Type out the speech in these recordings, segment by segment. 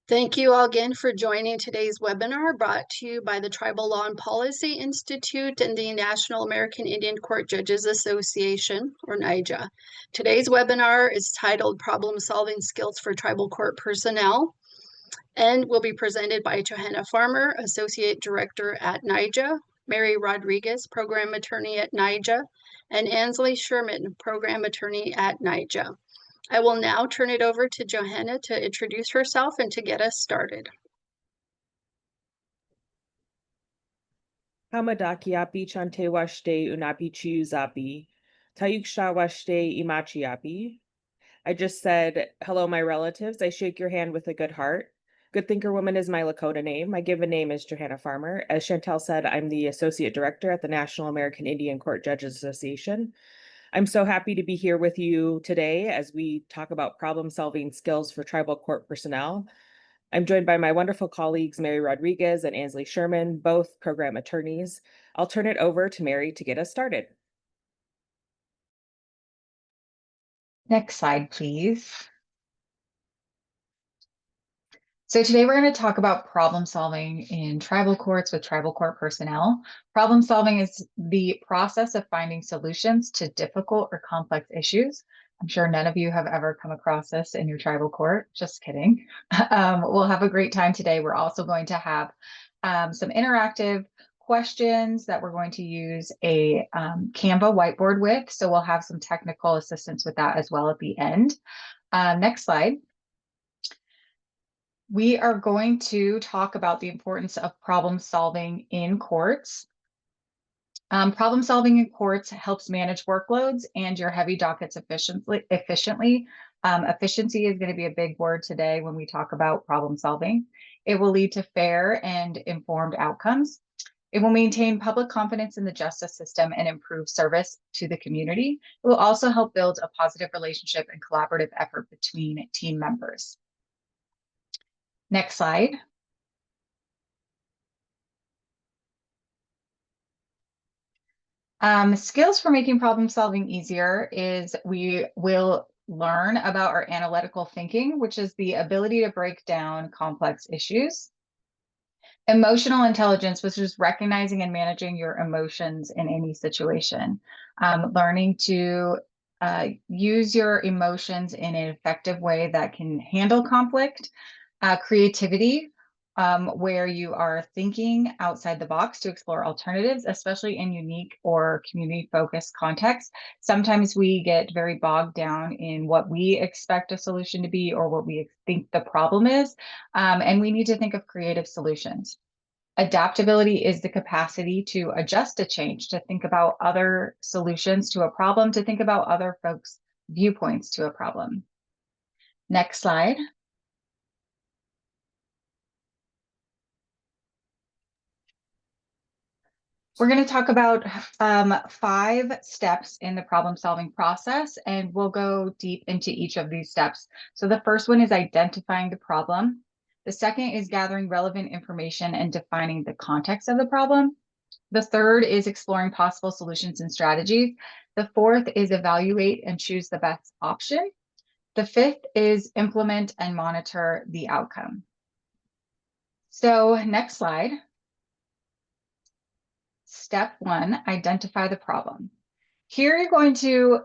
Thank you all again for joining today's webinar brought to you by the Tribal Law and Policy Institute and the National American Indian Court Judges Association, or NIJA. Today's webinar is titled Problem Solving Skills for Tribal Court Personnel and will be presented by Johanna Farmer, Associate Director at NIJA, Mary Rodriguez, Program Attorney at NIJA, and Ansley Sherman, Program Attorney at NIJA. I will now turn it over to Johanna to introduce herself and to get us started. Hamadakiapi chante washte unapi chiuzapi, tayuksha washte imachiapi. I just said, hello, my relatives. I shake your hand with a good heart. Good Thinker Woman is my Lakota name. My given name is Johanna Farmer. As Chantel said, I'm the Associate Director at the National American Indian Court Judges Association. I'm so happy to be here with you today as we talk about problem-solving skills for tribal court personnel. I'm joined by my wonderful colleagues, Mary Rodriguez and Ansley Sherman, both program attorneys. I'll turn it over to Mary to get us started. Next slide, please. So today we're going to talk about problem solving in tribal courts with tribal court personnel. Problem solving is the process of finding solutions to difficult or complex issues. I'm sure none of you have ever come across this in your tribal court. Just kidding. We'll have a great time today. We're also going to have some interactive questions that we're going to use a Canva whiteboard with. So we'll have some technical assistance with that as well at the end. Next slide. We are going to talk about the importance of problem solving in courts. Problem solving in courts helps manage workloads and your heavy dockets efficiently. Efficiency is going to be a big word today when we talk about problem solving. It will lead to fair and informed outcomes. It will maintain public confidence in the justice system and improve service to the community. It will also help build a positive relationship and collaborative effort between team members. Next slide. Skills for making problem solving easier is we will learn about our analytical thinking, which is the ability to break down complex issues. Emotional intelligence, which is recognizing and managing your emotions in any situation. Learning to use your emotions in an effective way that can handle conflict. Creativity, where you are thinking outside the box to explore alternatives, especially in unique or community-focused contexts. Sometimes we get very bogged down in what we expect a solution to be or what we think the problem is, and we need to think of creative solutions. Adaptability is the capacity to adjust to change, to think about other solutions to a problem, to think about other folks' viewpoints to a problem. Next slide. We're going to talk about 5 steps in the problem-solving process, and we'll go deep into each of these steps. So the first one is identifying the problem. The second is gathering relevant information and defining the context of the problem. The third is exploring possible solutions and strategies. The fourth is evaluate and choose the best option. The fifth is implement and monitor the outcome. So next slide. Step 1, identify the problem. Here you're going to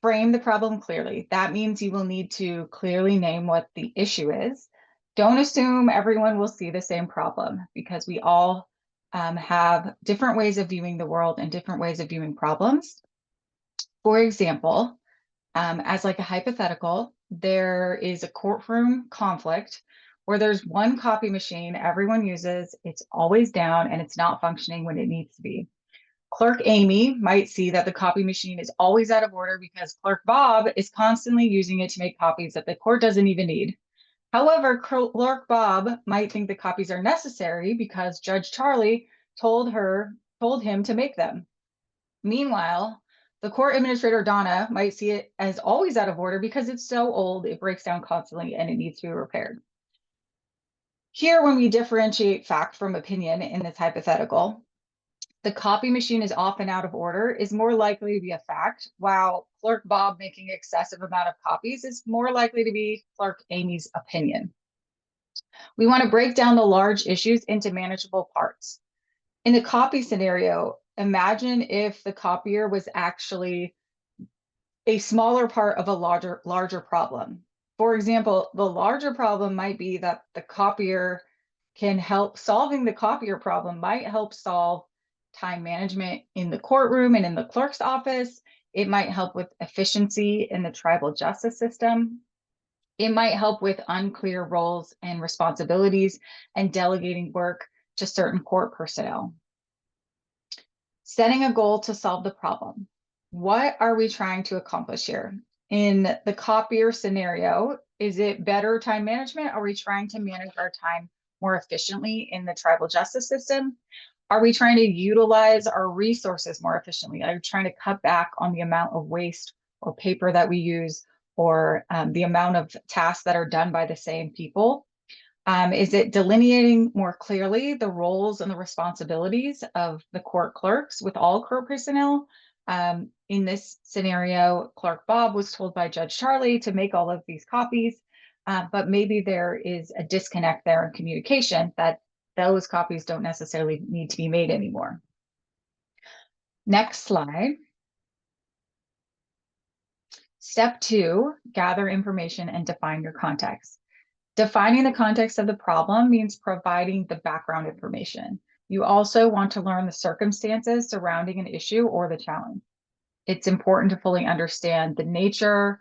frame the problem clearly. That means you will need to clearly name what the issue is. Don't assume everyone will see the same problem because we all have different ways of viewing the world and different ways of viewing problems. For example, as like a hypothetical, there is a courtroom conflict where there's one copy machine everyone uses, it's always down, and it's not functioning when it needs to be. Clerk Amy might see that the copy machine is always out of order because Clerk Bob is constantly using it to make copies that the court doesn't even need. However, Clerk Bob might think the copies are necessary because Judge Charlie told him to make them. Meanwhile, the court administrator, Donna, might see it as always out of order because it's so old, it breaks down constantly and it needs to be repaired. Here, when we differentiate fact from opinion in this hypothetical, the copy machine is often out of order is more likely to be a fact, while Clerk Bob making excessive amount of copies is more likely to be Clerk Amy's opinion. We want to break down the large issues into manageable parts. In the copy scenario, imagine if the copier was actually a smaller part of a larger problem. For example, the larger problem might be that the copier can help solving the copier problem might help solve time management in the courtroom and in the clerk's office. It might help with efficiency in the tribal justice system. It might help with unclear roles and responsibilities and delegating work to certain court personnel. Setting a goal to solve the problem. What are we trying to accomplish here? In the copier scenario, is it better time management? Are we trying to manage our time more efficiently in the tribal justice system? Are we trying to utilize our resources more efficiently? Are we trying to cut back on the amount of waste or paper that we use, or the amount of tasks that are done by the same people? Is it delineating more clearly the roles and the responsibilities of the court clerks with all court personnel? In this scenario, Clerk Bob was told by Judge Charlie to make all of these copies, but maybe there is a disconnect there in communication that those copies don't necessarily need to be made anymore. Next slide. Step 2, gather information and define your context. Defining the context of the problem means providing the background information. You also want to learn the circumstances surrounding an issue or the challenge. It's important to fully understand the nature,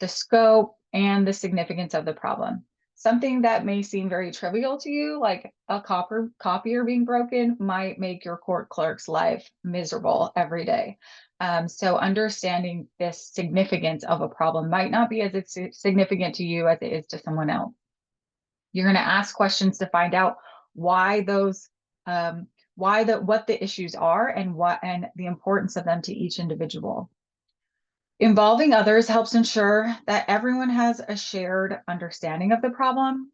the scope, and the significance of the problem. Something that may seem very trivial to you, like a copier being broken, might make your court clerk's life miserable every day. So understanding this significance of a problem might not be as significant to you as it is to someone else. You're going to ask questions to find out why those, what the issues are and the importance of them to each individual. Involving others helps ensure that everyone has a shared understanding of the problem.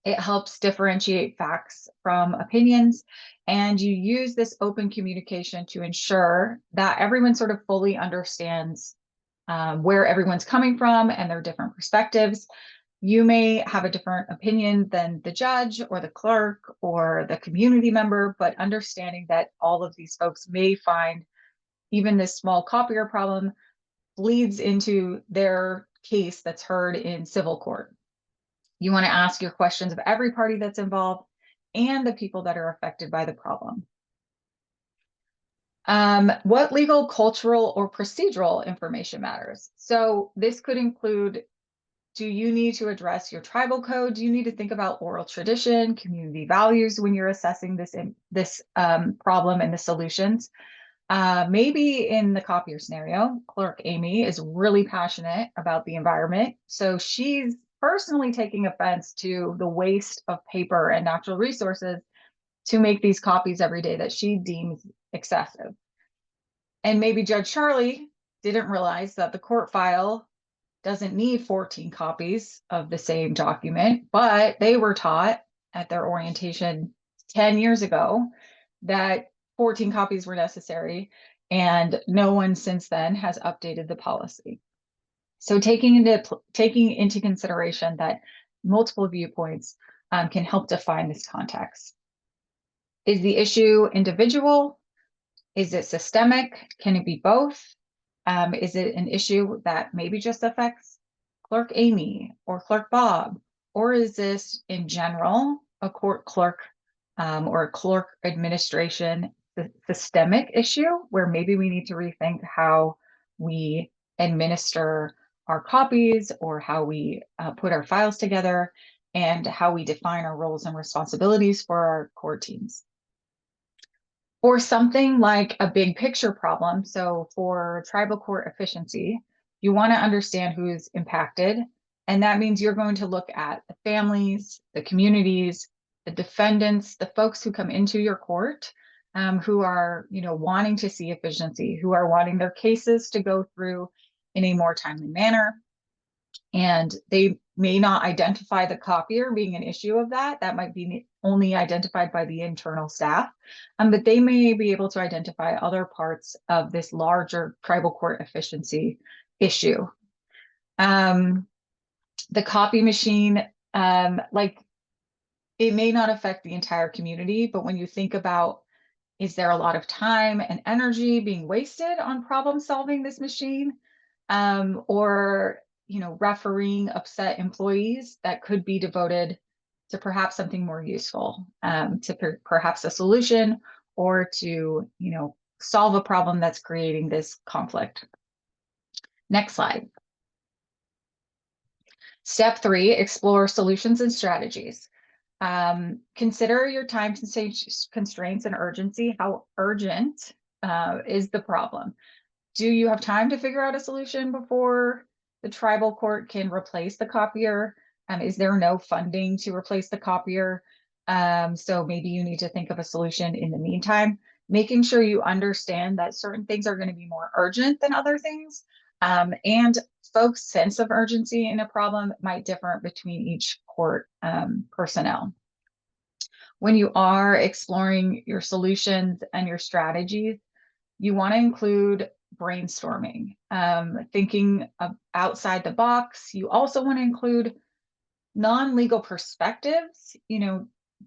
It helps differentiate facts from opinions, and you use this open communication to ensure that everyone sort of fully understands where everyone's coming from and their different perspectives. You may have a different opinion than the judge or the clerk or the community member, but understanding that all of these folks may find even this small copier problem bleeds into their case that's heard in civil court. You want to ask your questions of every party that's involved and the people that are affected by the problem. What legal, cultural, or procedural information matters? So this could include, do you need to address your tribal code? Do you need to think about oral tradition, community values when you're assessing this problem and the solutions? Maybe in the copier scenario, Clerk Amy is really passionate about the environment. So she's personally taking offense to the waste of paper and natural resources to make these copies every day that she deems excessive. And maybe Judge Charlie didn't realize that the court file doesn't need 14 copies of the same document, but they were taught at their orientation 10 years ago that 14 copies were necessary, and no one since then has updated the policy. So taking into consideration that multiple viewpoints can help define this context. Is the issue individual? Is it systemic? Can it be both? Is it an issue that maybe just affects Clerk Amy or Clerk Bob? Or is this in general a court clerk or a clerk administration systemic issue where maybe we need to rethink how we administer our copies or how we put our files together and how we define our roles and responsibilities for our court teams? Or something like a big picture problem. So for tribal court efficiency, you want to understand who's impacted. And that means you're going to look at the families, the communities, the defendants, the folks who come into your court, who are, wanting to see efficiency, who are wanting their cases to go through in a more timely manner. And they may not identify the copier being an issue of that. That might be only identified by the internal staff, but they may be able to identify other parts of this larger tribal court efficiency issue. The copy machine, like it may not affect the entire community, but when you think about, is there a lot of time and energy being wasted on problem solving this machine? Or, refereeing upset employees that could be devoted to perhaps something more useful, to perhaps a solution, or to, solve a problem that's creating this conflict. Next slide. Step 3, explore solutions and strategies. Consider your time constraints and urgency. How urgent is the problem? Do you have time to figure out a solution before the tribal court can replace the copier? Is there no funding to replace the copier? So maybe you need to think of a solution in the meantime, making sure you understand that certain things are going to be more urgent than other things. And folks' sense of urgency in a problem might differ between each court personnel. When you are exploring your solutions and your strategies, you want to include brainstorming, thinking outside the box. You also want to include non-legal perspectives,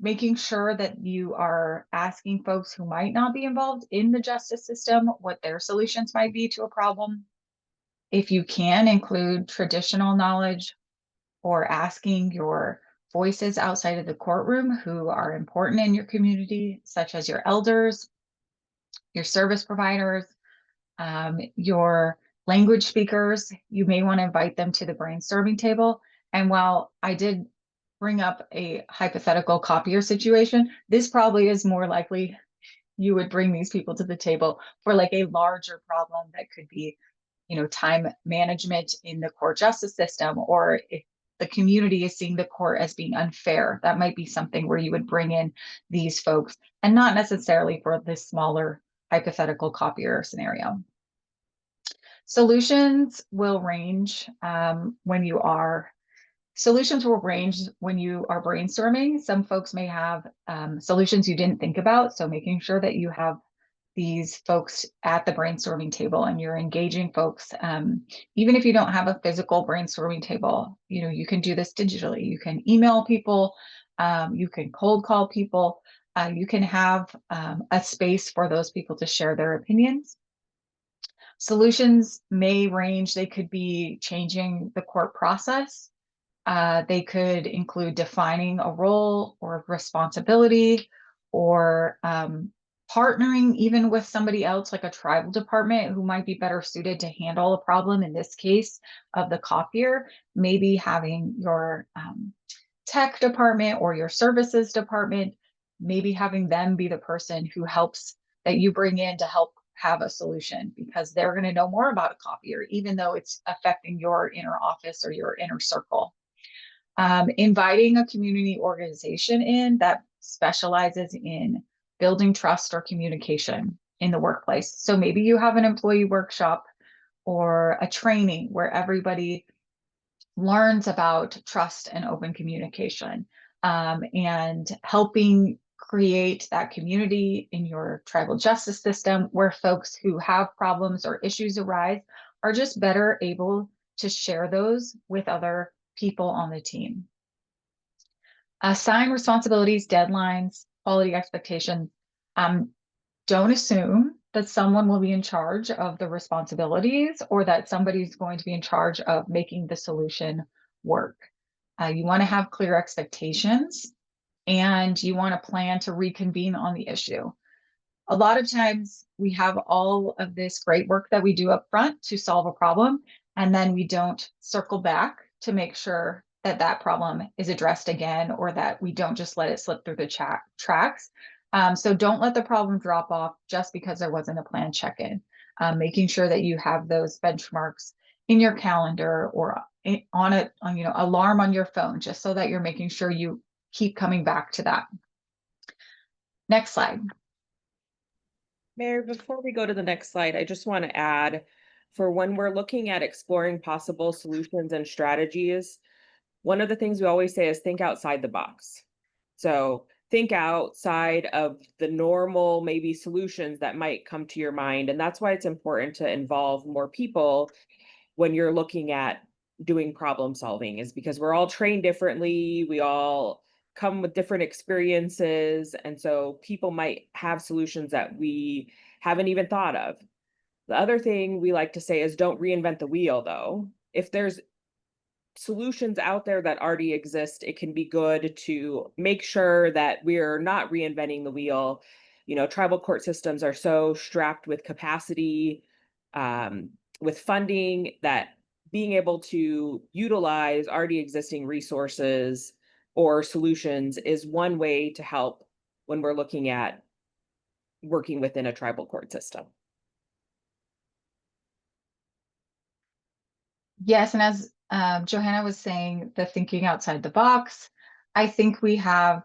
making sure that you are asking folks who might not be involved in the justice system what their solutions might be to a problem. If you can, include traditional knowledge or asking your voices outside of the courtroom who are important in your community, such as your elders, your service providers, your language speakers. You may want to invite them to the brainstorming table. And while I did bring up a hypothetical copier situation, this probably is more likely you would bring these people to the table for like a larger problem that could be, time management in the court justice system, or if the community is seeing the court as being unfair, that might be something where you would bring in these folks, and not necessarily for this smaller hypothetical copier scenario. Solutions will range when you are brainstorming. Some folks may have solutions you didn't think about, so making sure that you have these folks at the brainstorming table and you're engaging folks. Even if you don't have a physical brainstorming table, you can do this digitally. You can email people, you can cold call people, you can have a space for those people to share their opinions. Solutions may range. They could be changing the court process. They could include defining a role or responsibility, or partnering even with somebody else, like a tribal department who might be better suited to handle a problem, in this case of the copier. Maybe having your tech department or your services department, maybe having them be the person who helps, that you bring in to help have a solution, because they're going to know more about a copier, even though it's affecting your inner office or your inner circle. Inviting a community organization in that specializes in building trust or communication in the workplace. So maybe you have an employee workshop or a training where everybody learns about trust and open communication, and helping create that community in your tribal justice system where folks who have problems or issues arise are just better able to share those with other people on the team. Assign responsibilities, deadlines, quality expectations. Don't assume that someone will be in charge of the responsibilities or that somebody's going to be in charge of making the solution work. You want to have clear expectations, and you want to plan to reconvene on the issue. A lot of times we have all of this great work that we do up front to solve a problem, and then we don't circle back to make sure that that problem is addressed again, or that we don't just let it slip through the tracks. So don't let the problem drop off just because there wasn't a planned check-in. Making sure that you have those benchmarks in your calendar or on alarm on your phone, just so that you're making sure you keep coming back to that. Next slide. Mary, before we go to the next slide, I just want to add, for when we're looking at exploring possible solutions and strategies, one of the things we always say is think outside the box. So think outside of the normal, maybe solutions that might come to your mind. And that's why it's important to involve more people when you're looking at doing problem solving, is because we're all trained differently. We all come with different experiences, and so people might have solutions that we haven't even thought of. The other thing we like to say is don't reinvent the wheel, though. If there's solutions out there that already exist, it can be good to make sure that we're not reinventing the wheel. Tribal court systems are so strapped with capacity, with funding, that being able to utilize already existing resources or solutions is one way to help when we're looking at working within a tribal court system. Yes, and as Johanna was saying, the thinking outside the box, I think we have,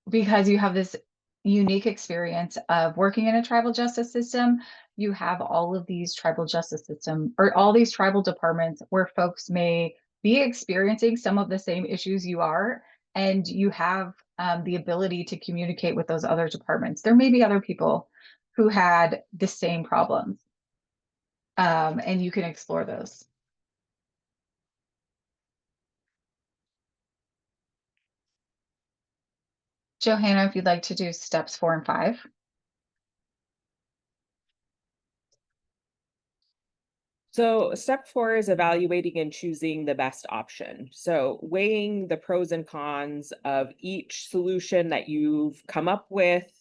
because you have this unique experience of working in a tribal justice system, you have all of these tribal justice system or all these tribal departments where folks may be experiencing some of the same issues you are, and you have the ability to communicate with those other departments. There may be other people who had the same problems, and you can explore those. Johanna, if you'd like to do steps 4 and 5. So step 4 is evaluating and choosing the best option. So weighing the pros and cons of each solution that you've come up with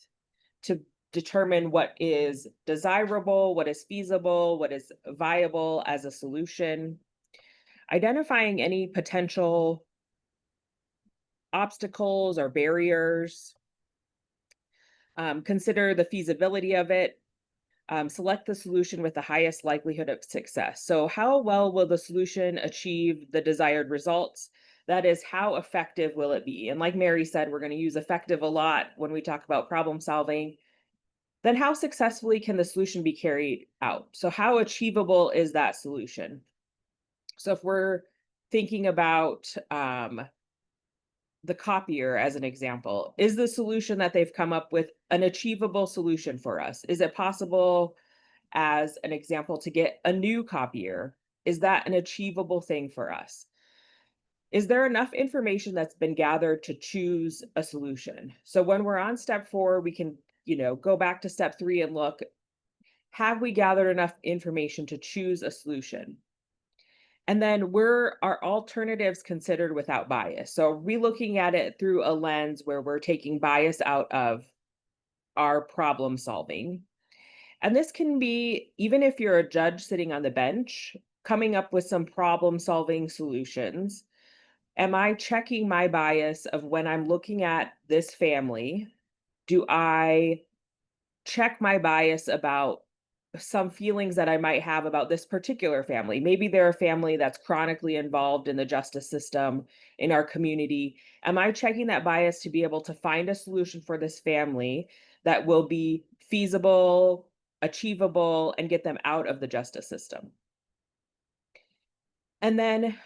to determine what is desirable, what is feasible, what is viable as a solution. Identifying any potential obstacles or barriers. Consider the feasibility of it. Select the solution with the highest likelihood of success. So how well will the solution achieve the desired results? That is, how effective will it be? And like Mary said, we're going to use effective a lot when we talk about problem solving. Then how successfully can the solution be carried out? So how achievable is that solution? So if we're thinking about the copier as an example, is the solution that they've come up with an achievable solution for us? Is it possible, as an example, to get a new copier? Is that an achievable thing for us? Is there enough information that's been gathered to choose a solution? So when we're on step 4, we can, go back to step 3 and look, have we gathered enough information to choose a solution? And then were our alternatives considered without bias? So are we looking at it through a lens where we're taking bias out of our problem solving? And this can be, even if you're a judge sitting on the bench, coming up with some problem solving solutions. Am I checking my bias of when I'm looking at this family? Do I check my bias about some feelings that I might have about this particular family? Maybe they're a family that's chronically involved in the justice system in our community. Am I checking that bias to be able to find a solution for this family that will be feasible, achievable, and get them out of the justice system? And then,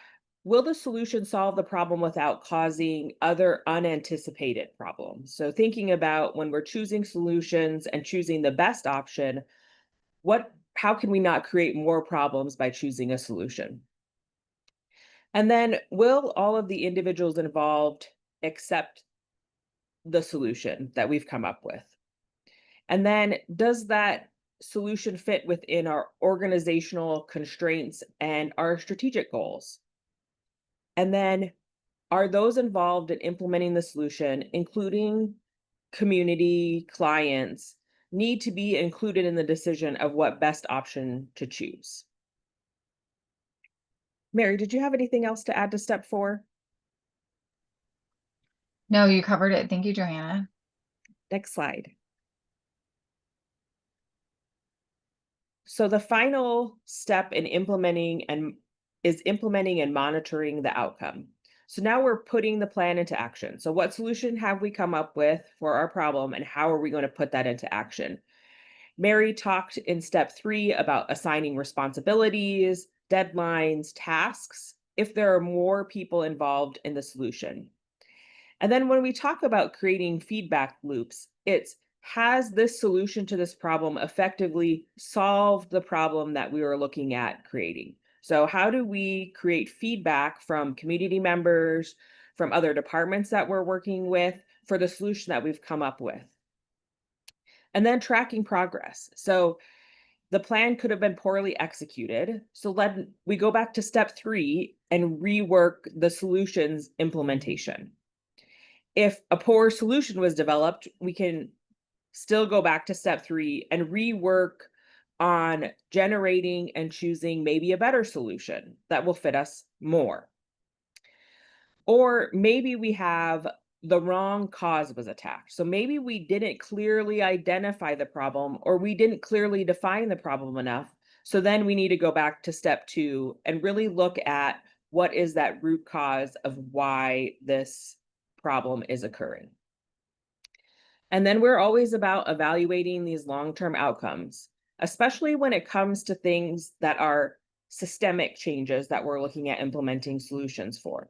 will the solution solve the problem without causing other unanticipated problems? So thinking about when we're choosing solutions and choosing the best option, how can we not create more problems by choosing a solution? And then, will all of the individuals involved accept the solution that we've come up with? And then, does that solution fit within our organizational constraints and our strategic goals? And then, are those involved in implementing the solution, including community, clients, need to be included in the decision of what best option to choose? Mary, did you have anything else to add to step 4? No, you covered it. Thank you, Johanna. Next slide. So the final step in implementing and monitoring the outcome. So now we're putting the plan into action. So what solution have we come up with for our problem, and how are we going to put that into action? Mary talked in step 3 about assigning responsibilities, deadlines, tasks, if there are more people involved in the solution. And then when we talk about creating feedback loops, has this solution to this problem effectively solved the problem that we were looking at creating? So how do we create feedback from community members, from other departments that we're working with for the solution that we've come up with. And then tracking progress. So the plan could have been poorly executed. So we go back to step 3 and rework the solution's implementation. If a poor solution was developed, we can still go back to step 3 and rework on generating and choosing maybe a better solution that will fit us more. Or maybe we have the wrong cause was attacked. So maybe we didn't clearly identify the problem, or we didn't clearly define the problem enough. So then we need to go back to step 2 and really look at what is that root cause of why this problem is occurring. And then we're always about evaluating these long-term outcomes, especially when it comes to things that are systemic changes that we're looking at implementing solutions for.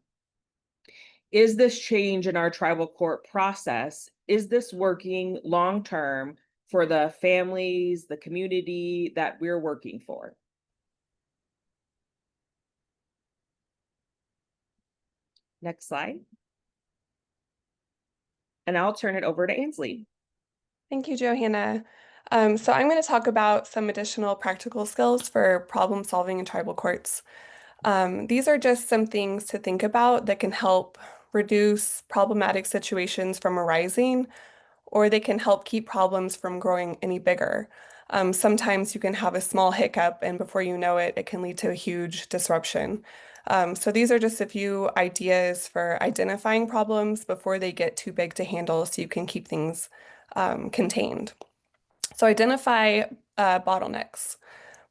Is this change in our tribal court process, is this working long-term for the families, the community that we're working for? Next slide. And I'll turn it over to Ainsley. Thank you, Johanna. So I'm going to talk about some additional practical skills for problem solving in tribal courts. These are just some things to think about that can help reduce problematic situations from arising, or they can help keep problems from growing any bigger. Sometimes you can have a small hiccup, and before you know it, it can lead to a huge disruption. So these are just a few ideas for identifying problems before they get too big to handle, so you can keep things contained. So identify bottlenecks.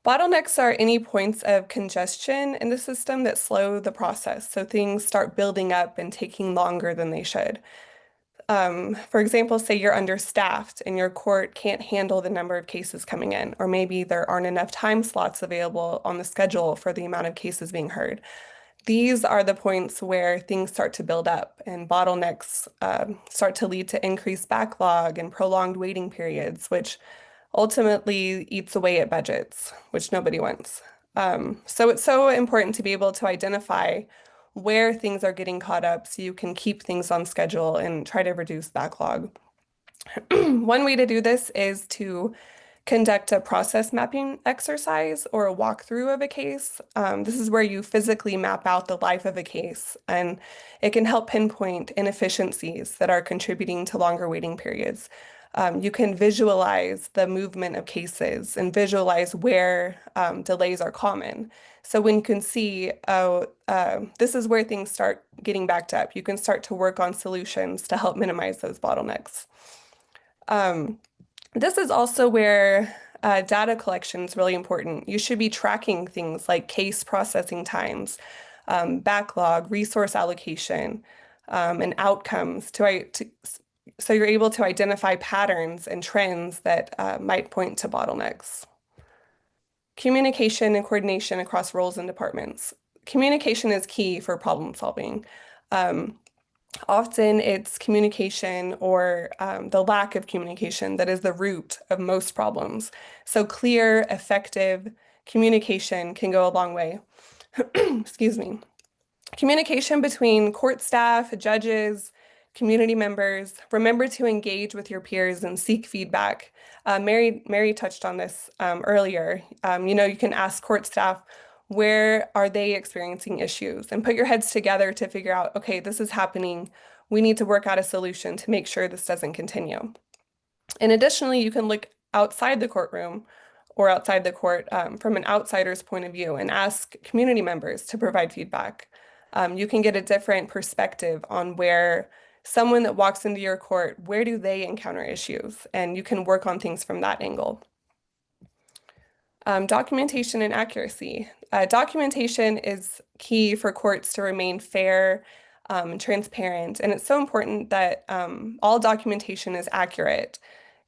Bottlenecks are any points of congestion in the system that slow the process. So things start building up and taking longer than they should. For example, say you're understaffed and your court can't handle the number of cases coming in, or maybe there aren't enough time slots available on the schedule for the amount of cases being heard. These are the points where things start to build up and bottlenecks start to lead to increased backlog and prolonged waiting periods, which ultimately eats away at budgets, which nobody wants. So it's so important to be able to identify where things are getting caught up so you can keep things on schedule and try to reduce backlog. One way to do this is to conduct a process mapping exercise or a walkthrough of a case. This is where you physically map out the life of a case, and it can help pinpoint inefficiencies that are contributing to longer waiting periods. You can visualize the movement of cases and visualize where delays are common. So when you can see, this is where things start getting backed up, you can start to work on solutions to help minimize those bottlenecks. This is also where data collection is really important. You should be tracking things like case processing times, backlog, resource allocation, and outcomes so you're able to identify patterns and trends that might point to bottlenecks. Communication and coordination across roles and departments. Communication is key for problem solving. Often it's communication or the lack of communication that is the root of most problems. So clear, effective communication can go a long way. Excuse me. Communication between court staff, judges, community members. Remember to engage with your peers and seek feedback. Mary touched on this earlier. You can ask court staff, where are they experiencing issues? And put your heads together to figure out, okay, this is happening. We need to work out a solution to make sure this doesn't continue. And additionally, you can look outside the courtroom or outside the court from an outsider's point of view and ask community members to provide feedback. You can get a different perspective on where someone that walks into your court, where do they encounter issues? And you can work on things from that angle. Documentation and accuracy. Documentation is key for courts to remain fair and transparent. And it's so important that all documentation is accurate.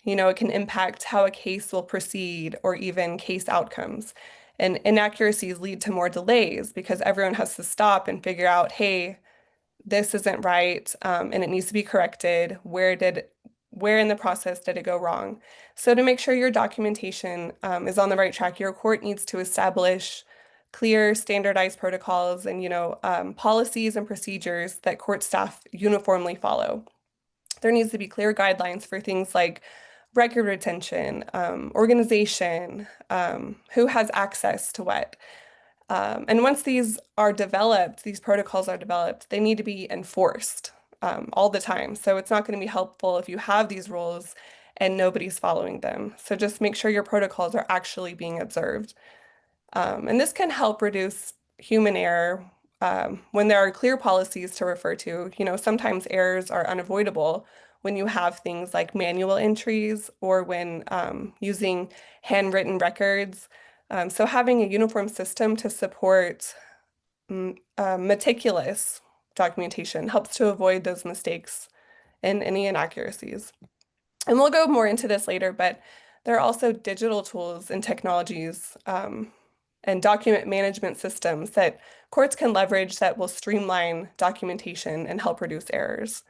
It can impact how a case will proceed or even case outcomes. And inaccuracies lead to more delays because everyone has to stop and figure out, hey, this isn't right, and it needs to be corrected. Where in the process did it go wrong? So to make sure your documentation is on the right track, your court needs to establish clear standardized protocols and, policies and procedures that court staff uniformly follow. There needs to be clear guidelines for things like record retention, organization, who has access to what. And once these are developed, these protocols are developed, they need to be enforced all the time. So it's not going to be helpful if you have these rules and nobody's following them. So just make sure your protocols are actually being observed. And this can help reduce human error when there are clear policies to refer to. Sometimes errors are unavoidable when you have things like manual entries or when using handwritten records. So having a uniform system to support meticulous documentation helps to avoid those mistakes and any inaccuracies. And we'll go more into this later, but there are also digital tools and technologies and document management systems that courts can leverage that will streamline documentation and help reduce errors.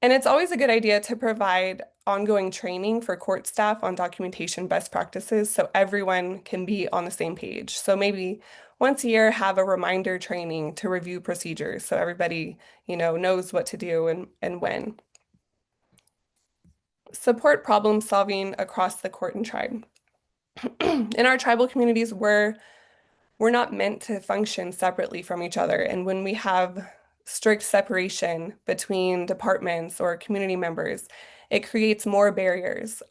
And it's always a good idea to provide ongoing training for court staff on documentation best practices so everyone can be on the same page. So maybe once a year have a reminder training to review procedures so everybody, knows what to do and when. Support problem solving across the court and tribe. In our tribal communities, we're not meant to function separately from each other. And when we have strict separation between departments or community members, it creates more barriers.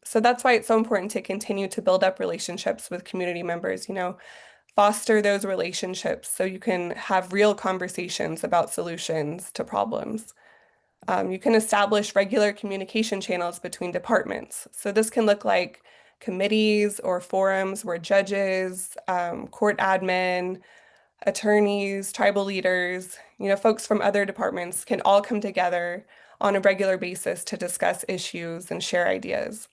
So that's why it's so important to continue to build up relationships with community members, foster those relationships so you can have real conversations about solutions to problems. You can establish regular communication channels between departments. So this can look like committees or forums where judges, court admin, attorneys, tribal leaders, folks from other departments can all come together on a regular basis to discuss issues and share ideas.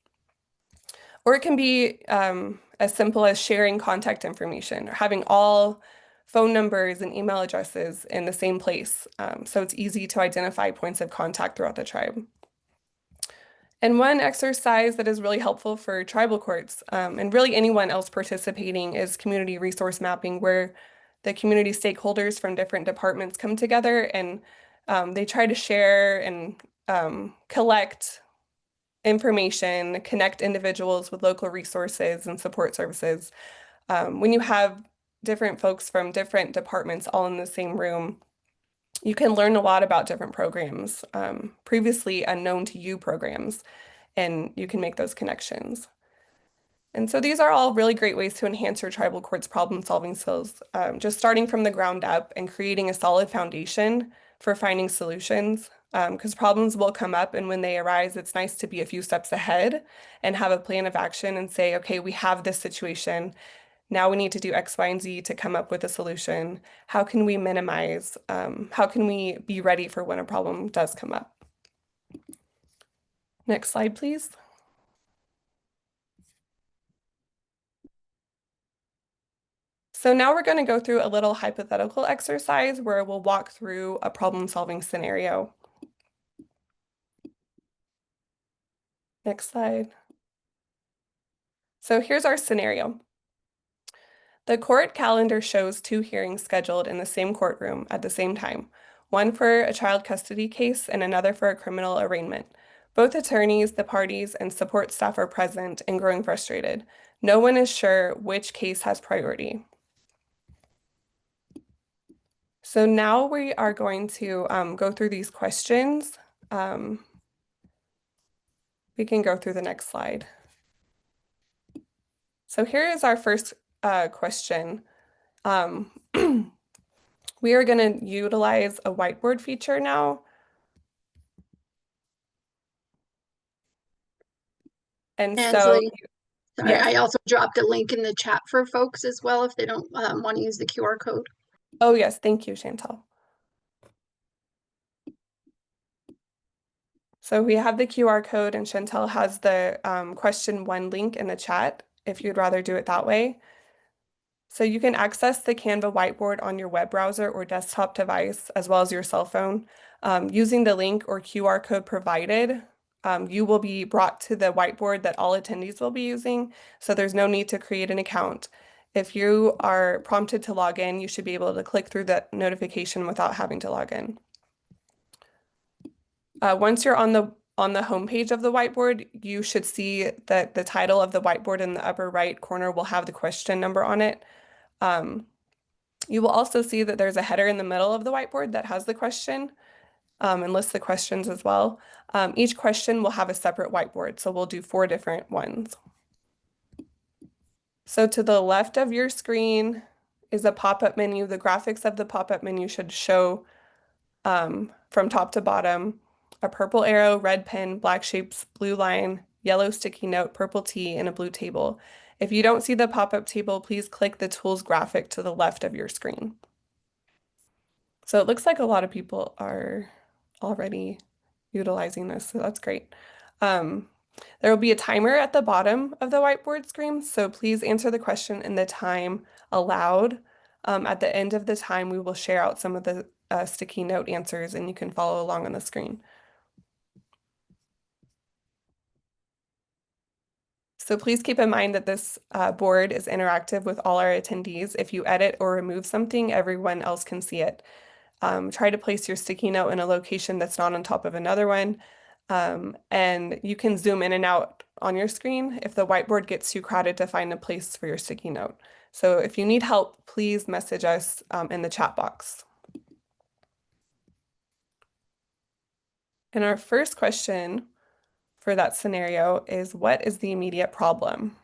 Or it can be as simple as sharing contact information or having all phone numbers and email addresses in the same place. So it's easy to identify points of contact throughout the tribe. And one exercise that is really helpful for tribal courts and really anyone else participating is community resource mapping, where the community stakeholders from different departments come together and they try to share and collect information, connect individuals with local resources and support services. When you have different folks from different departments all in the same room, you can learn a lot about different programs, previously unknown to you programs, and you can make those connections. And so these are all really great ways to enhance your tribal court's problem-solving skills, just starting from the ground up and creating a solid foundation for finding solutions, because problems will come up, and when they arise, it's nice to be a few steps ahead and have a plan of action and say, okay, we have this situation. Now we need to do X, Y, and Z to come up with a solution. How can we minimize? How can we be ready for when a problem does come up? Next slide, please. So now we're going to go through a little hypothetical exercise where we'll walk through a problem-solving scenario. Next slide. So here's our scenario. The court calendar shows 2 hearings scheduled in the same courtroom at the same time, one for a child custody case and another for a criminal arraignment. Both attorneys, the parties, and support staff are present and growing frustrated. No one is sure which case has priority. So now we are going to go through these questions. We can go through the next slide. So here is our first question. We are going to utilize a whiteboard feature now. And so, sorry, yes. I also dropped a link in the chat for folks as well if they don't want to use the QR code. Oh, yes. Thank you, Chantal. So we have the QR code, and Chantal has the question 1 link in the chat if you'd rather do it that way. So you can access the Canva whiteboard on your web browser or desktop device, as well as your cell phone. Using the link or QR code provided, you will be brought to the whiteboard that all attendees will be using. So there's no need to create an account. If you are prompted to log in, you should be able to click through that notification without having to log in. Once you're on the home page of the whiteboard, you should see that the title of the whiteboard in the upper right corner will have the question number on it. You will also see that there's a header in the middle of the whiteboard that has the question and lists the questions as well. Each question will have a separate whiteboard, so we'll do 4 different ones. So to the left of your screen is a pop-up menu. The graphics of the pop-up menu should show from top to bottom, a purple arrow, red pen, black shapes, blue line, yellow sticky note, purple T, and a blue table. If you don't see the pop-up table, please click the tools graphic to the left of your screen. So it looks like a lot of people are already utilizing this, so that's great. There will be a timer at the bottom of the whiteboard screen, so please answer the question in the time allowed. At the end of the time, we will share out some of the sticky note answers and you can follow along on the screen. So please keep in mind that this board is interactive with all our attendees. If you edit or remove something, everyone else can see it. Try to place your sticky note in a location that's not on top of another one. And you can zoom in and out on your screen if the whiteboard gets too crowded to find a place for your sticky note. So if you need help, please message us in the chat box. And our first question for that scenario is, what is the immediate problem?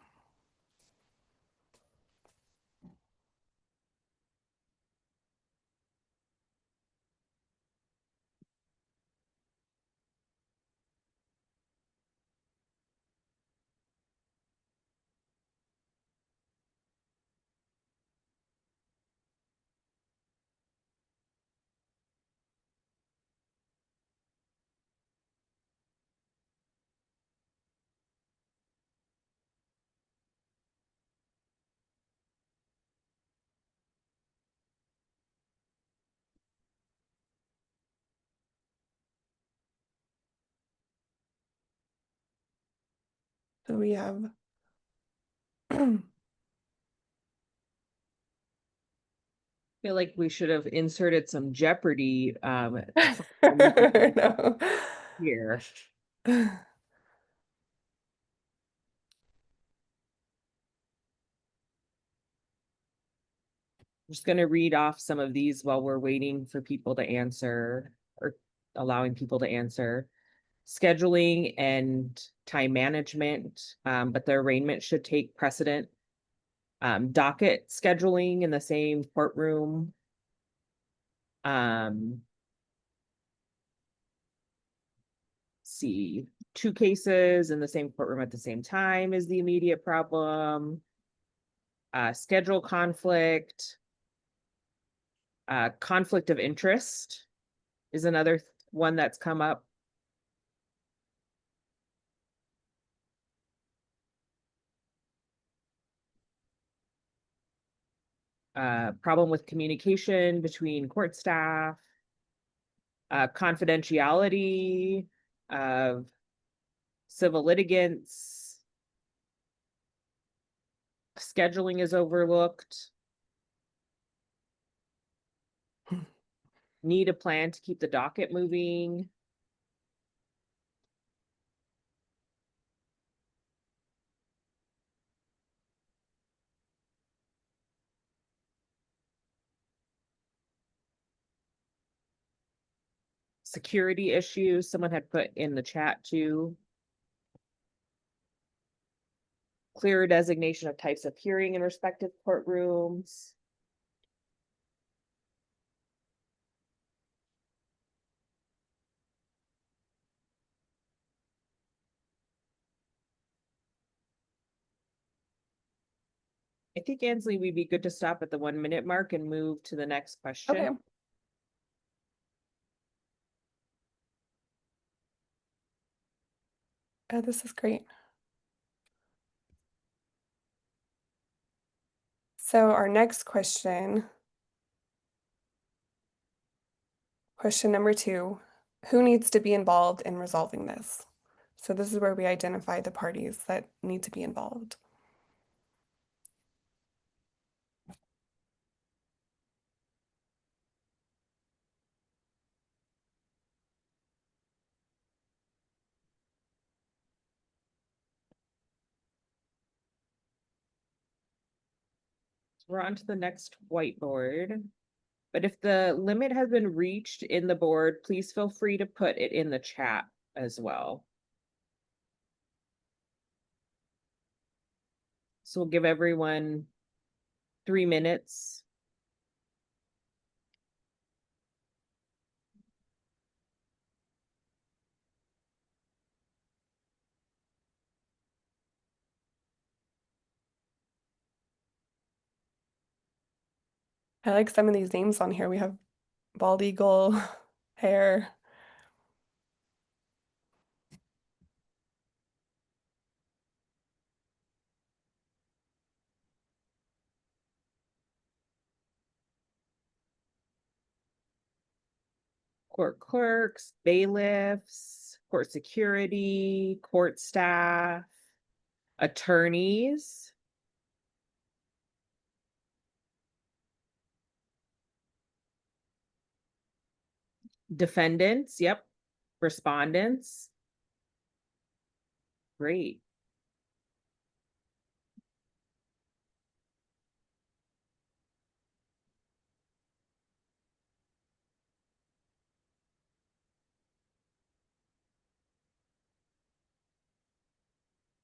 So we have Feel like we should have inserted some Jeopardy no. here. I'm just going to read off some of these while we're waiting for people to answer, or allowing people to answer. Scheduling and time management, but the arraignment should take precedent. Docket scheduling in the same courtroom. See, 2 cases in the same courtroom at the same time is the immediate problem. Schedule conflict. Conflict of interest is another one that's come up. Problem with communication between court staff. Confidentiality of civil litigants. Scheduling is overlooked. Need a plan to keep the docket moving. Security issues, someone had put in the chat too. Clear designation of types of hearing in respective courtrooms. I think, Ansley, we'd be good to stop at the 1-minute mark and move to the next question. Okay. This is great. So our next question, question number 2, who needs to be involved in resolving this? So this is where we identify the parties that need to be involved. We're on to the next whiteboard. But if the limit has been reached in the board, please feel free to put it in the chat as well. So we'll give everyone 3 minutes. I like some of these names on here. We have bald eagle, hare. Court clerks, bailiffs, court security, court staff, attorneys, defendants, yep, respondents. Great.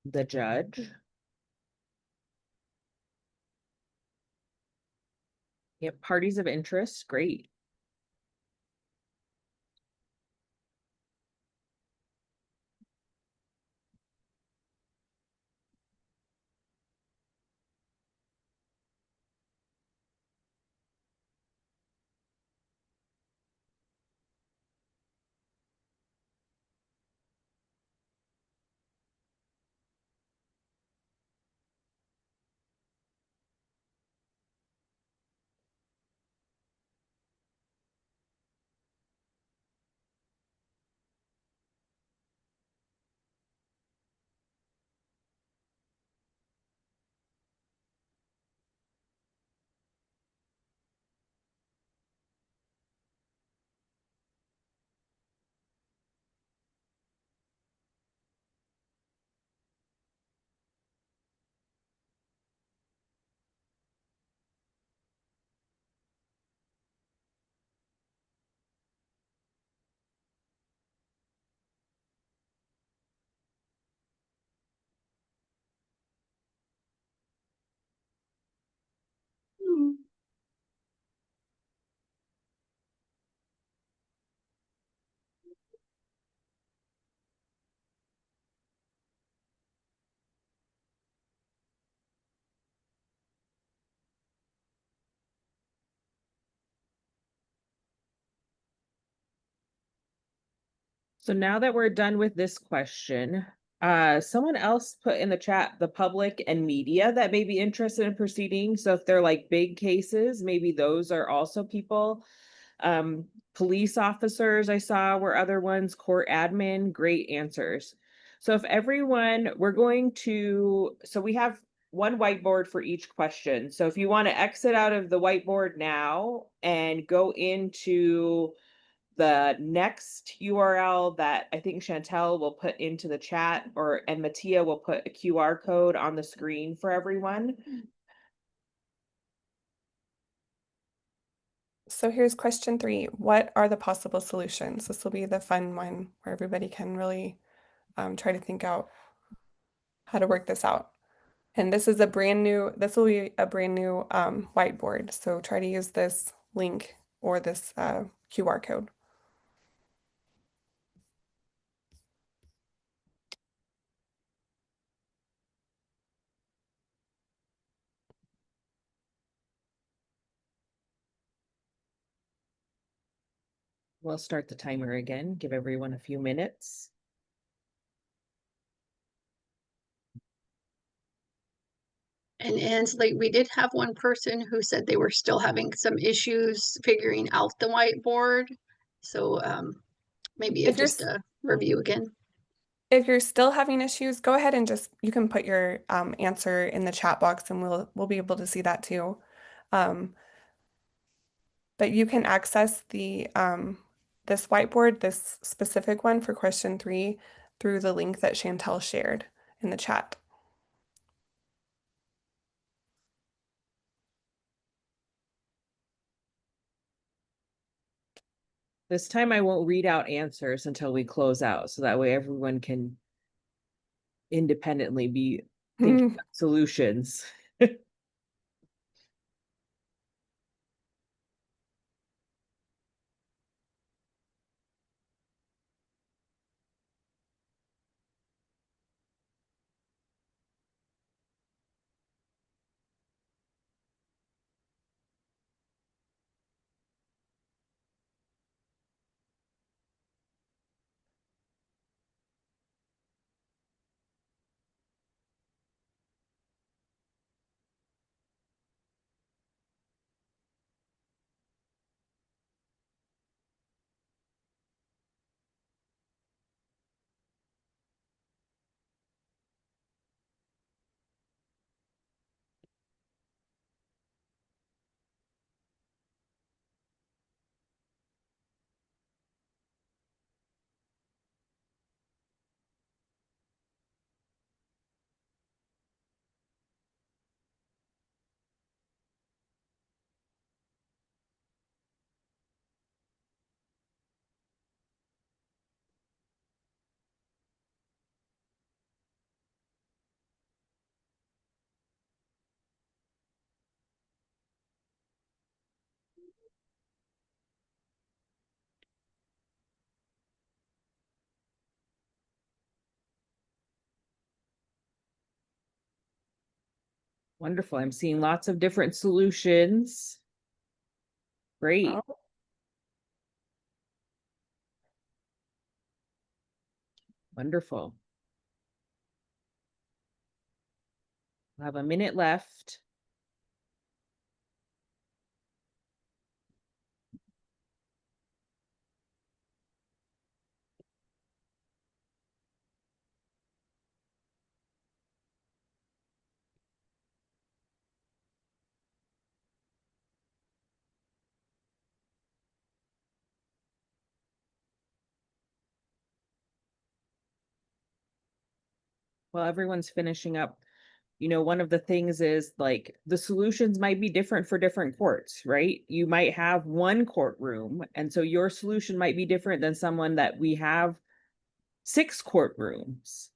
The judge. Yep, parties of interest, great. So now that we're done with this question, someone else put in the chat the public and media that may be interested in proceeding. So if they're like big cases, maybe those are also people. Police officers I saw were other ones, court admin, great answers. So if everyone, so we have one whiteboard for each question. So if you want to exit out of the whiteboard now and go into the next URL that I think Chantel will put into the chat, and Mattia will put a QR code on the screen for everyone. So here's question 3. What are the possible solutions? This will be the fun one where everybody can really try to think out how to work this out. And this will be a brand new whiteboard. So try to use this link or this QR code. We'll start the timer again, give everyone a few minutes. And Ansley, we did have one person who said they were still having some issues figuring out the whiteboard. So maybe just a review again. If you're still having issues, go ahead and you can put your answer in the chat box and we'll be able to see that too. But you can access the this whiteboard, this specific one for question 3, through the link that Chantel shared in the chat. This time I won't read out answers until we close out, so that way everyone can independently be thinking of solutions. Wonderful. I'm seeing lots of different solutions. Great. Oh. Wonderful. I have a minute left. While everyone's finishing up, you know, one of the things is like the solutions might be different for different courts, right? You might have one courtroom, and so your solution might be different than someone that we have 6 courtrooms.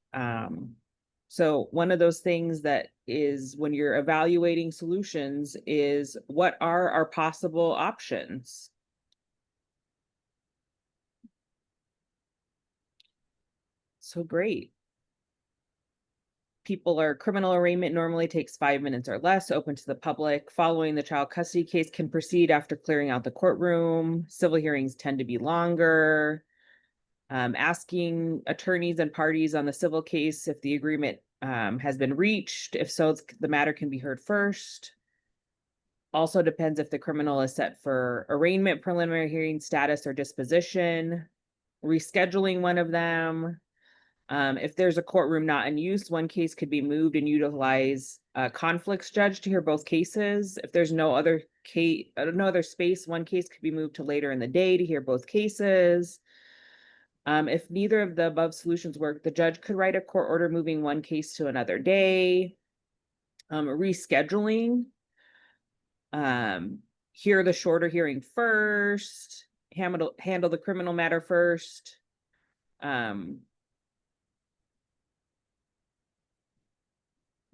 So one of those things that is when you're evaluating solutions is what are our possible options? So great. Criminal arraignment normally takes 5 minutes or less, open to the public. Following the child custody case can proceed after clearing out the courtroom. Civil hearings tend to be longer. Asking attorneys and parties on the civil case if the agreement has been reached. If so, the matter can be heard first. Also depends if the criminal is set for arraignment, preliminary hearing status, or disposition. Rescheduling one of them. If there's a courtroom not in use, one case could be moved and utilize a conflicts judge to hear both cases. If there's no other space, one case could be moved to later in the day to hear both cases. If neither of the above solutions work, the judge could write a court order moving one case to another day. Rescheduling. Hear the shorter hearing first. Handle the criminal matter first.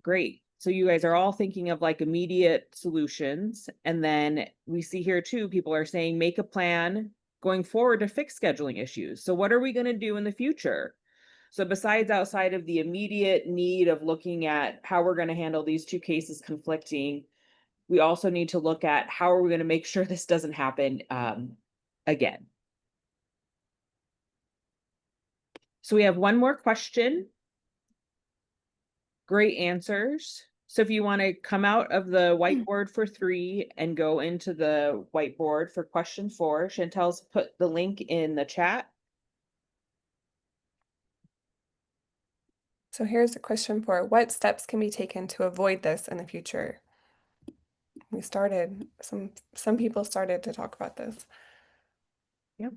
Great. So you guys are all thinking of like immediate solutions. And then we see here too, people are saying, make a plan going forward to fix scheduling issues. So what are we going to do in the future? So besides outside of the immediate need of looking at how we're going to handle these 2 cases conflicting, we also need to look at how are we going to make sure this doesn't happen again. So we have one more question. Great answers. So if you want to come out of the whiteboard for 3 and go into the whiteboard for question 4, Chantel's put the link in the chat. So here's a question for what steps can be taken to avoid this in the future? Some people started to talk about this. Yep.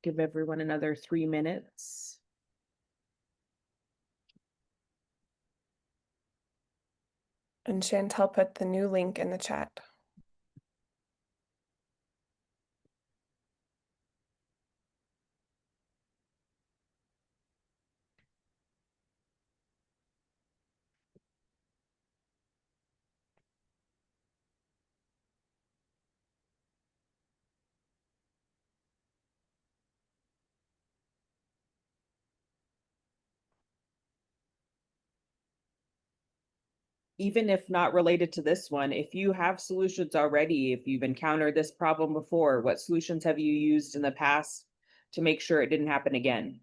Give everyone another 3 minutes. And Chantel put the new link in the chat. Even if not related to this one, if you have solutions already, if you've encountered this problem before, what solutions have you used in the past to make sure it didn't happen again?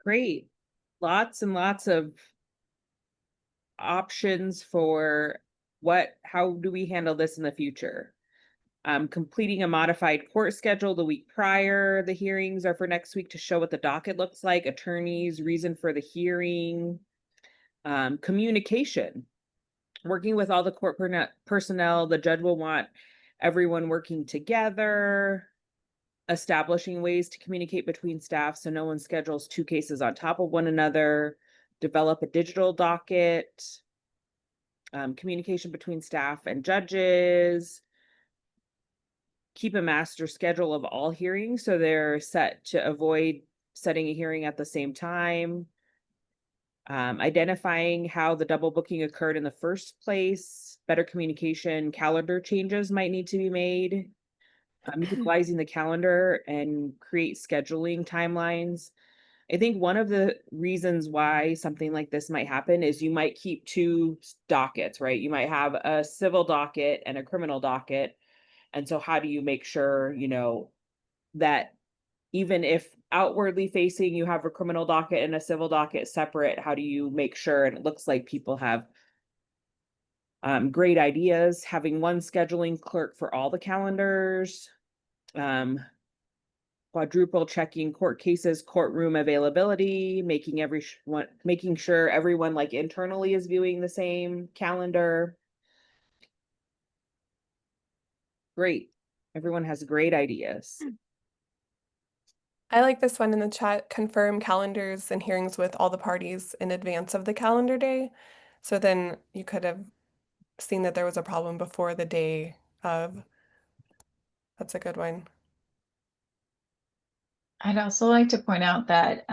Great. Lots and lots of options for how do we handle this in the future? Completing a modified court schedule the week prior. The hearings are for next week to show what the docket looks like, attorneys, reason for the hearing, communication. Working with all the court personnel, the judge will want everyone working together, establishing ways to communicate between staff so no one schedules two cases on top of one another, develop a digital docket, communication between staff and judges, keep a master schedule of all hearings so they're set to avoid setting a hearing at the same time, identifying how the double booking occurred in the first place, better communication, calendar changes might need to be made, utilizing the calendar and create scheduling timelines. I think one of the reasons why something like this might happen is you might keep two dockets, right? You might have a civil docket and a criminal docket. And so how do you make sure, that even if outwardly facing you have a criminal docket and a civil docket separate, how do you make sure? And it looks like people have great ideas, having one scheduling clerk for all the calendars, quadruple checking court cases, courtroom availability, making sure everyone like internally is viewing the same calendar. Great. Everyone has great ideas. I like this one in the chat, confirm calendars and hearings with all the parties in advance of the calendar day. So then you could have seen that there was a problem before the day of. That's a good one. I'd also like to point out that,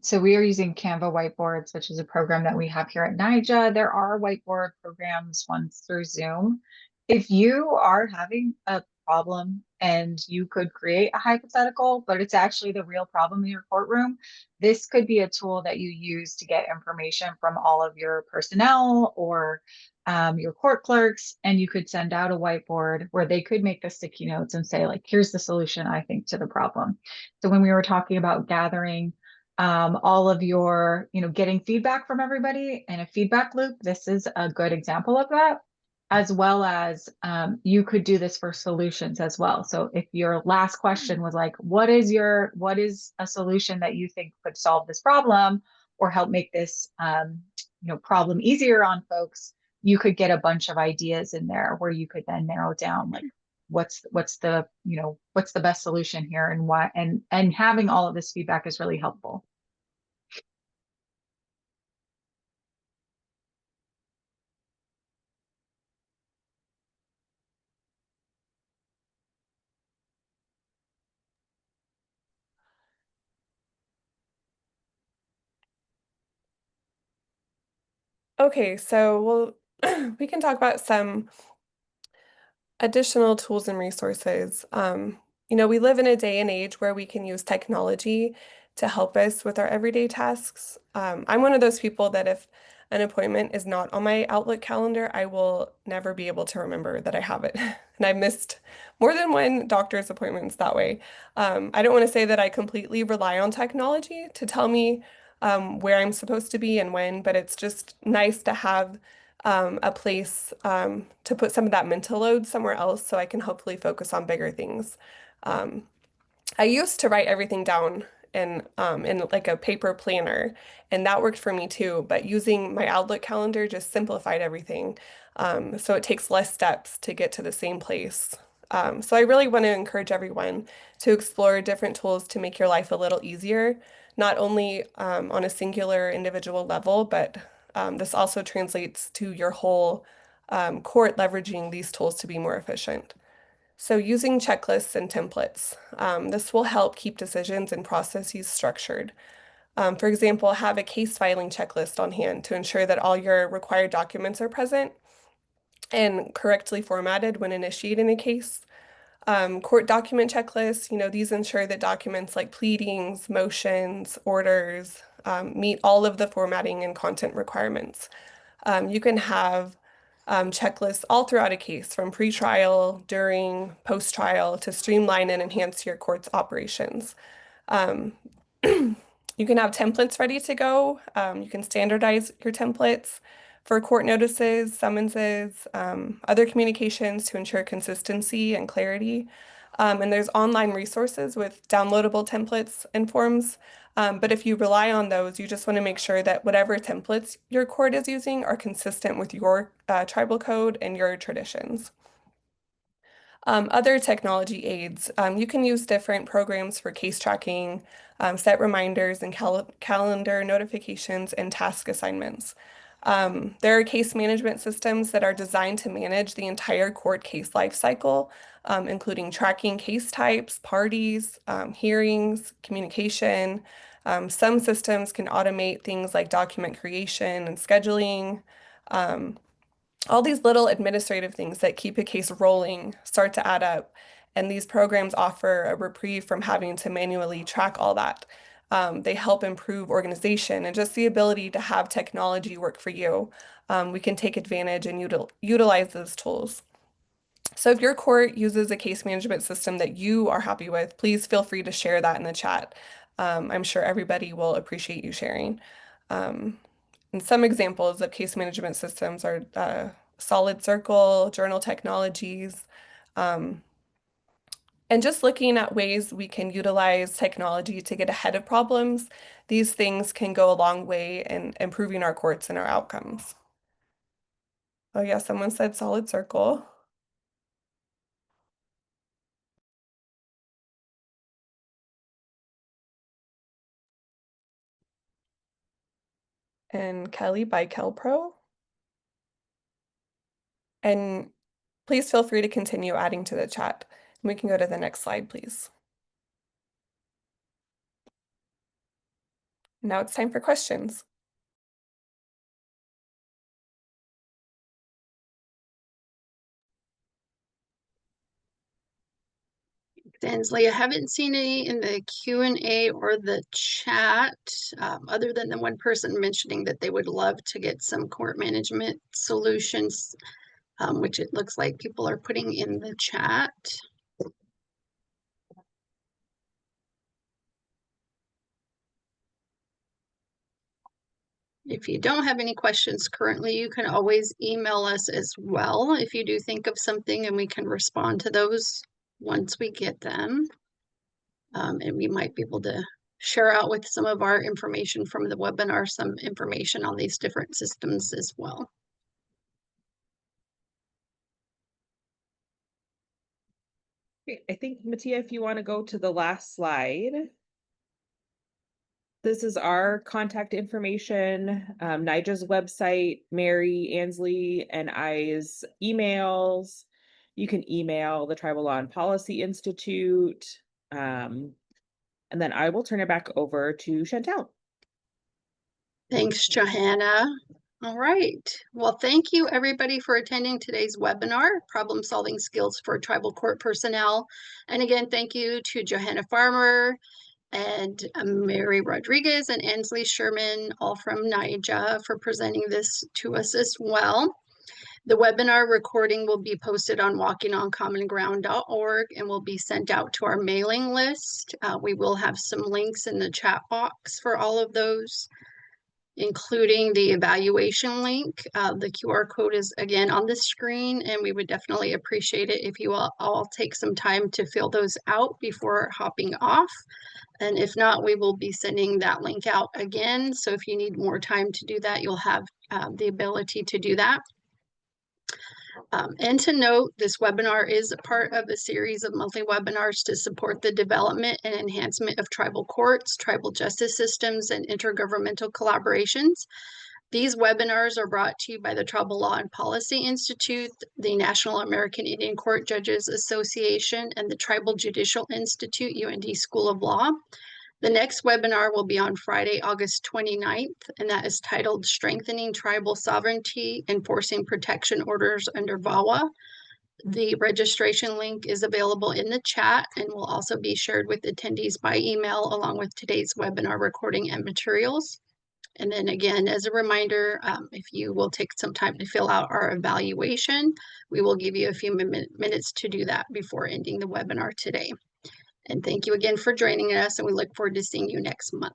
so we are using Canva whiteboards, which is a program that we have here at NIJA. There are whiteboard programs, ones through Zoom. If you are having a problem and you could create a hypothetical, but it's actually the real problem in your courtroom, this could be a tool that you use to get information from all of your personnel or your court clerks, and you could send out a whiteboard where they could make the sticky notes and say, like, here's the solution, I think, to the problem. So when we were talking about gathering all of your, getting feedback from everybody in a feedback loop, this is a good example of that. As well as you could do this for solutions as well. So if your last question was like, what is a solution that you think could solve this problem or help make this problem easier on folks, you could get a bunch of ideas in there where you could then narrow down like what's the best solution here and why, and having all of this feedback is really helpful. Okay, so we can talk about some additional tools and resources. We live in a day and age where we can use technology to help us with our everyday tasks. I'm one of those people that if an appointment is not on my Outlook calendar, I will never be able to remember that I have it. And I've missed more than one doctor's appointments that way. I don't want to say that I completely rely on technology to tell me where I'm supposed to be and when, but it's just nice to have a place to put some of that mental load somewhere else so I can hopefully focus on bigger things. Um, I used to write everything down in like a paper planner, and that worked for me too. But using my Outlook calendar just simplified everything, so it takes less steps to get to the same place. So I really want to encourage everyone to explore different tools to make your life a little easier, not only on a singular individual level, but this also translates to your whole court leveraging these tools to be more efficient. So using checklists and templates, this will help keep decisions and processes structured. For example, have a case filing checklist on hand to ensure that all your required documents are present and correctly formatted when initiating a case. Court document checklists, these ensure that documents like pleadings, motions, orders, meet all of the formatting and content requirements. You can have checklists all throughout a case, from pretrial, during, post-trial, to streamline and enhance your court's operations. Um, you can have templates ready to go. You can standardize your templates for court notices, summonses, other communications to ensure consistency and clarity. And there's online resources with downloadable templates and forms. But if you rely on those, you just want to make sure that whatever templates your court is using are consistent with your tribal code and your traditions. Other technology aids, you can use different programs for case tracking, set reminders and calendar notifications and task assignments. There are case management systems that are designed to manage the entire court case lifecycle, including tracking case types, parties, hearings, communication. Some systems can automate things like document creation and scheduling. All these little administrative things that keep a case rolling start to add up, and these programs offer a reprieve from having to manually track all that. They help improve organization and just the ability to have technology work for you. We can take advantage and utilize those tools. So if your court uses a case management system that you are happy with, please feel free to share that in the chat. I'm sure everybody will appreciate you sharing. And some examples of case management systems are Solid Circle, Journal Technologies, and just looking at ways we can utilize technology to get ahead of problems. These things can go a long way in improving our courts and our outcomes. Oh yeah, someone said Solid Circle. And Kelly by KelPro. And please feel free to continue adding to the chat. We can go to the next slide, please. Now it's time for questions. Ansley, I haven't seen any in the Q&A or the chat, other than the one person mentioning that they would love to get some court management solutions, which it looks like people are putting in the chat. If you don't have any questions currently, you can always email us as well if you do think of something, and we can respond to those once we get them. And we might be able to share out with some of our information from the webinar, some information on these different systems as well. Okay, I think, Mattia, if you want to go to the last slide. This is our contact information, NIJA's website, Mary, Ansley, and I's emails. You can email the Tribal Law and Policy Institute. And then I will turn it back over to Chantel. Thanks, Johanna. All right. Well, thank you everybody for attending today's webinar, Problem Solving Skills for Tribal Court Personnel. And again, thank you to Johanna Farmer and Mary Rodriguez and Ansley Sherman, all from NIJA, for presenting this to us as well. The webinar recording will be posted on walkingoncommonground.org and will be sent out to our mailing list. We will have some links in the chat box for all of those, including the evaluation link. The QR code is again on the screen, and we would definitely appreciate it if you all take some time to fill those out before hopping off. And if not, we will be sending that link out again. So if you need more time to do that, you'll have the ability to do that. And to note, this webinar is a part of a series of monthly webinars to support the development and enhancement of tribal courts, tribal justice systems, and intergovernmental collaborations. These webinars are brought to you by the Tribal Law and Policy Institute, the National American Indian Court Judges Association, and the Tribal Judicial Institute, UND School of Law. The next webinar will be on Friday, August 29th, and that is titled Strengthening Tribal Sovereignty, Enforcing Protection Orders under VAWA. The registration link is available in the chat and will also be shared with attendees by email along with today's webinar recording and materials. And then again, as a reminder, if you will take some time to fill out our evaluation, we will give you a few minutes to do that before ending the webinar today. And thank you again for joining us, and we look forward to seeing you next month.